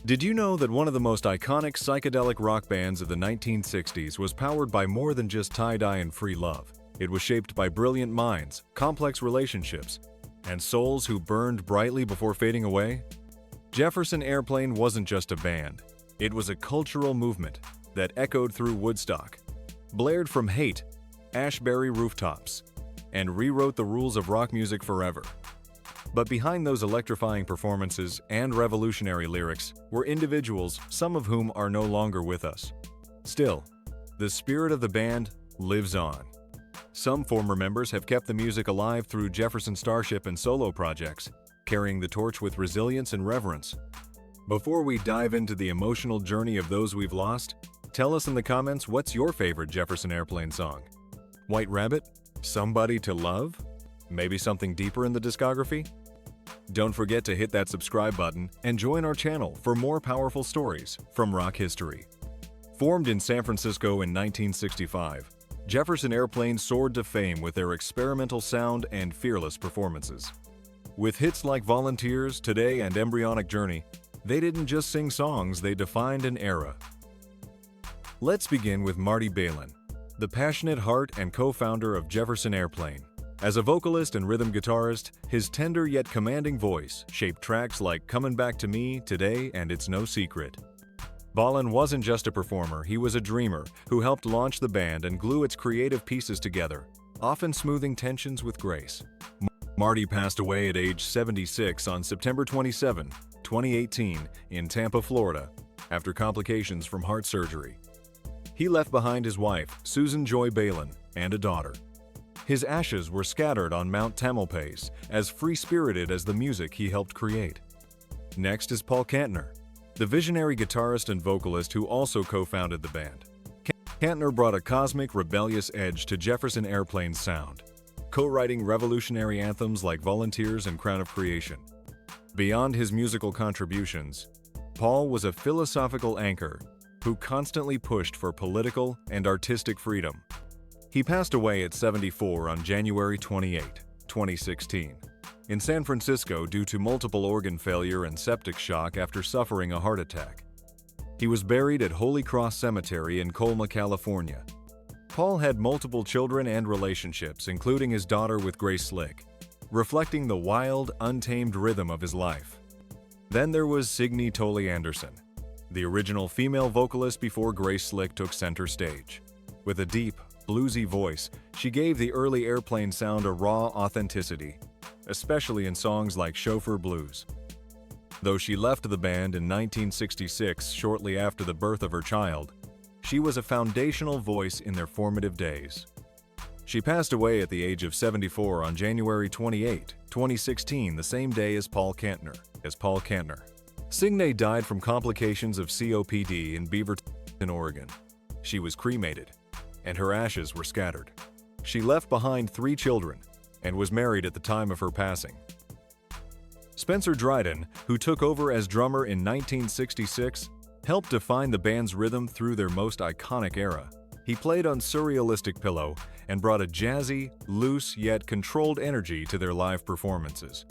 Did you know that one of the most iconic psychedelic rock bands of the 1960s was powered by more than just tie-dye and free love? It was shaped by brilliant minds, complex relationships, and souls who burned brightly before fading away? Jefferson Airplane wasn't just a band. It was a cultural movement that echoed through Woodstock, blared from Haight-Ashbury rooftops, and rewrote the rules of rock music forever. But behind those electrifying performances and revolutionary lyrics were individuals, some of whom are no longer with us. Still, the spirit of the band lives on. Some former members have kept the music alive through Jefferson Starship and solo projects, carrying the torch with resilience and reverence. Before we dive into the emotional journey of those we've lost, tell us in the comments what's your favorite Jefferson Airplane song? White Rabbit? Somebody to Love? Maybe something deeper in the discography? Don't forget to hit that subscribe button and join our channel for more powerful stories from rock history. Formed in San Francisco in 1965, Jefferson Airplane soared to fame with their experimental sound and fearless performances. With hits like Volunteers, Today, and Embryonic Journey, they didn't just sing songs, they defined an era. Let's begin with Marty Balin, the passionate heart and co-founder of Jefferson Airplane. As a vocalist and rhythm guitarist, his tender yet commanding voice shaped tracks like Comin' Back to Me, Today, and It's No Secret. Balin wasn't just a performer, he was a dreamer who helped launch the band and glue its creative pieces together, often smoothing tensions with grace. Marty passed away at age 76 on September 27, 2018, in Tampa, Florida, after complications from heart surgery. He left behind his wife, Susan Joy Balin, and a daughter. His ashes were scattered on Mount Tamalpais, as free-spirited as the music he helped create. Next is Paul Kner, the visionary guitarist and vocalist who also co-founded the band. Kner brought a cosmic, rebellious edge to Jefferson Airplane's sound, co-writing revolutionary anthems like Volunteers and Crown of Creation. Beyond his musical contributions, Paul was a philosophical anchor who constantly pushed for political and artistic freedom. He passed away at 74 on January 28, 2016, in San Francisco due to multiple organ failure and septic shock after suffering a heart attack. He was buried at Holy Cross Cemetery in Colma, California. Paul had multiple children and relationships, including his daughter with Grace Slick, reflecting the wild, untamed rhythm of his life. Then there was Signe Toli Anderson, the original female vocalist before Grace Slick took center stage. With a deep, bluesy voice, she gave the early Airplane sound a raw authenticity, especially in songs like Chauffeur Blues. Though she left the band in 1966 shortly after the birth of her child, she was a foundational voice in their formative days. She passed away at the age of 74 on January 28, 2016, the same day as Paul Kner. Signe died from complications of COPD in Beaverton, Oregon. She was cremated, and her ashes were scattered. She left behind 3 children and was married at the time of her passing. Spencer Dryden, who took over as drummer in 1966, helped define the band's rhythm through their most iconic era. He played on Surrealistic Pillow and brought a jazzy, loose yet controlled energy to their live performances.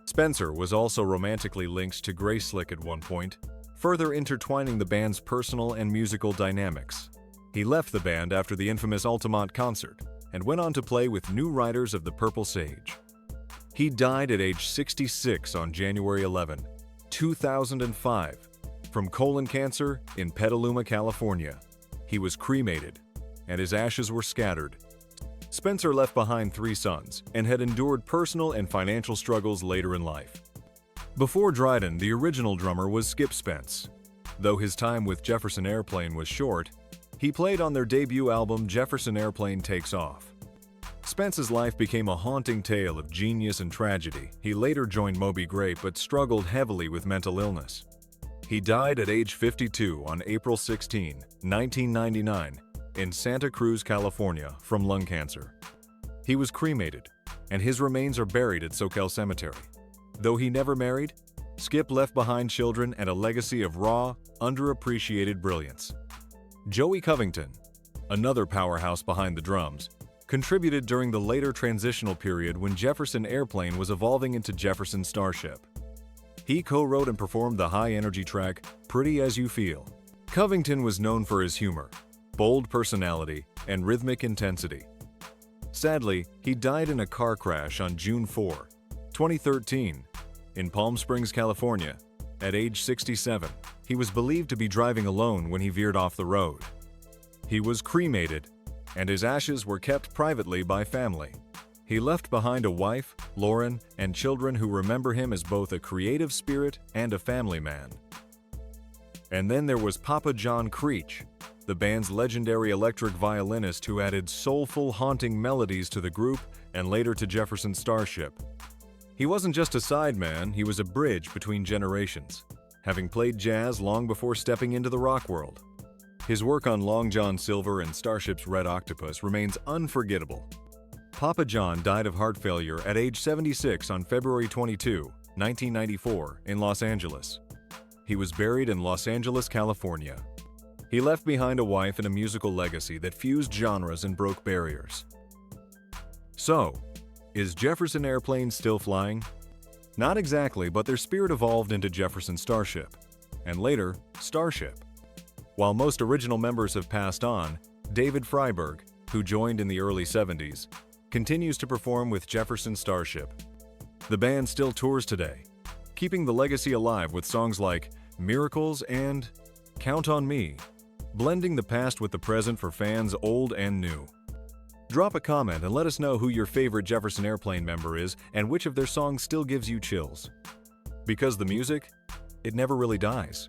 Spencer was also romantically linked to Grace Slick at one point, further intertwining the band's personal and musical dynamics. He left the band after the infamous Altamont concert and went on to play with New Riders of the Purple Sage. He died at age 66 on January 11, 2005, from colon cancer in Petaluma, California. He was cremated, and his ashes were scattered. Spencer left behind 3 sons and had endured personal and financial struggles later in life. Before Dryden, the original drummer was Skip Spence. Though his time with Jefferson Airplane was short, he played on their debut album Jefferson Airplane Takes Off. Spence's life became a haunting tale of genius and tragedy. He later joined Moby Grape but struggled heavily with mental illness. He died at age 52 on April 16, 1999, in Santa Cruz, California, from lung cancer. He was cremated, and his remains are buried at Soquel Cemetery. Though he never married, Skip left behind children and a legacy of raw, underappreciated brilliance. Joey Coington, another powerhouse behind the drums, contributed during the later transitional period when Jefferson Airplane was evolving into Jefferson Starship. He co-wrote and performed the high-energy track, Pretty As You Feel. Coington was known for his humor, bold personality, and rhythmic intensity. Sadly, he died in a car crash on June 4, 2013, in Palm Springs, California, at age 67. He was believed to be driving alone when he veered off the road. He was cremated, and his ashes were kept privately by family. He left behind a wife, Lauren, and children who remember him as both a creative spirit and a family man. And then there was Papa John Creech, the band's legendary electric violinist who added soulful, haunting melodies to the group and later to Jefferson Starship. He wasn't just a sideman, he was a bridge between generations, having played jazz long before stepping into the rock world. His work on Long John Silver and Starship's Red Octopus remains unforgettable. Papa John died of heart failure at age 76 on February 22, 1994, in Los Angeles. He was buried in Los Angeles, California. He left behind a wife and a musical legacy that fused genres and broke barriers. So, is Jefferson Airplane still flying? Not exactly, but their spirit evolved into Jefferson Starship, and later, Starship. While most original members have passed on, David Freiberg, who joined in the early 70s, continues to perform with Jefferson Starship. The band still tours today, keeping the legacy alive with songs like Miracles and Count on Me, blending the past with the present for fans old and new. Drop a comment and let us know who your favorite Jefferson Airplane member is and which of their songs still gives you chills. Because the music, it never really dies.